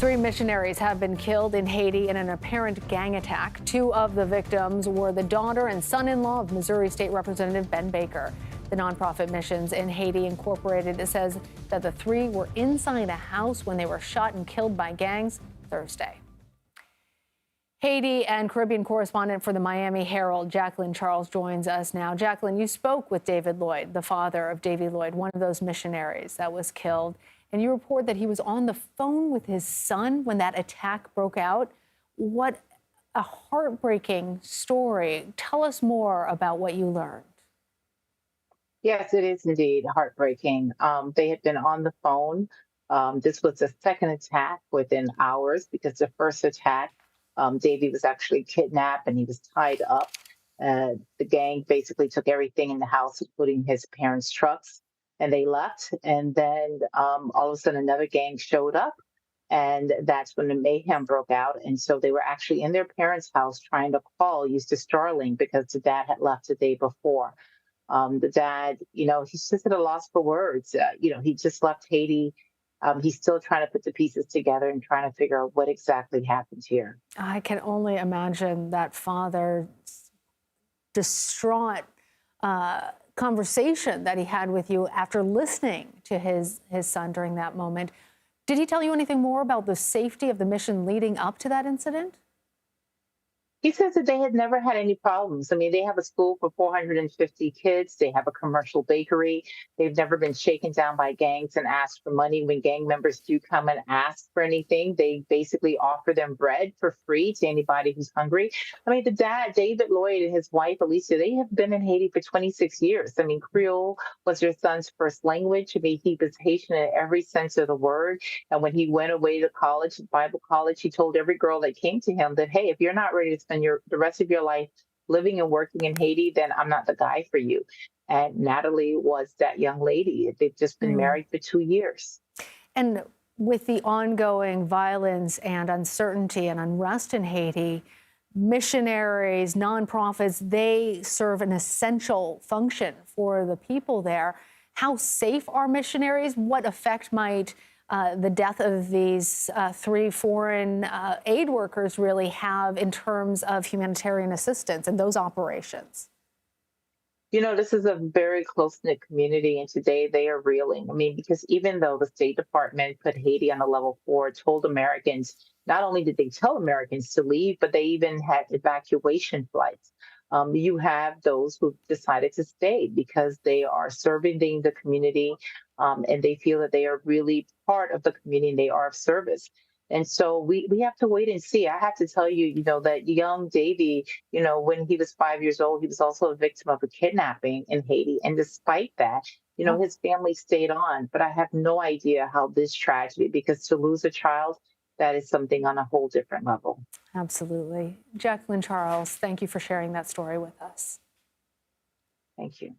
Three missionaries have been killed in Haiti in an apparent gang attack. Two of the victims were the daughter and son-in-law of Missouri State Representative Ben Baker. The nonprofit Missions in Haiti Incorporated says that the three were inside a house when they were shot and killed by gangs Thursday. Haiti and Caribbean correspondent for the Miami Herald, Jacqueline Charles, joins us now. Jacqueline, you spoke with David Lloyd, the father of Davy Lloyd, one of those missionaries that was killed, and you report that he was on the phone with his son when that attack broke out. What a heartbreaking story. Tell us more about what you learned. Yes, it is indeed heartbreaking. They had been on the phone. This was the second attack within hours because the first attack, Davy was actually kidnapped and he was tied up. The gang basically took everything in the house, including his parents' trucks, and they left. And then all of a sudden, another gang showed up, and that's when the mayhem broke out. And so they were actually in their parents' house trying to use the Starlink because the dad had left the day before. The dad, he's just at a loss for words. He just left Haiti. He's still trying to put the pieces together and trying to figure out what exactly happened here. I can only imagine that father's distraught conversation that he had with you after listening to his son during that moment. Did he tell you anything more about the safety of the mission leading up to that incident? He says that they had never had any problems. I mean, they have a school for 450 kids. They have a commercial bakery. They've never been shaken down by gangs and asked for money. When gang members do come and ask for anything, they basically offer them bread for free to anybody who's hungry. I mean, the dad, David Lloyd, and his wife, Alicia, they have been in Haiti for 26 years. I mean, Creole was their son's first language. I mean, he was Haitian in every sense of the word. And when he went away to college, Bible college, he told every girl that came to him that, hey, if you're not ready to spend the rest of your life living and working in Haiti, then I'm not the guy for you. And Natalie was that young lady. They've just been married for 2 years. And with the ongoing violence and uncertainty and unrest in Haiti, missionaries, nonprofits, they serve an essential function for the people there. How safe are missionaries? What effect might the death of these three foreign aid workers really have in terms of humanitarian assistance in those operations? This is a very close-knit community, and today they are reeling. I mean, because even though the State Department put Haiti on a level 4, told Americans, not only did they tell Americans to leave, but they even had evacuation flights. You have those who decided to stay because they are serving the community, and they feel that they are really part of the community and they are of service. And so we have to wait and see. I have to tell you, that young Davy, when he was 5 years old, he was also a victim of a kidnapping in Haiti. And despite that, his family stayed on. But I have no idea how this tragedy, because to lose a child, that is something on a whole different level. Absolutely. Jacqueline Charles, thank you for sharing that story with us. Thank you.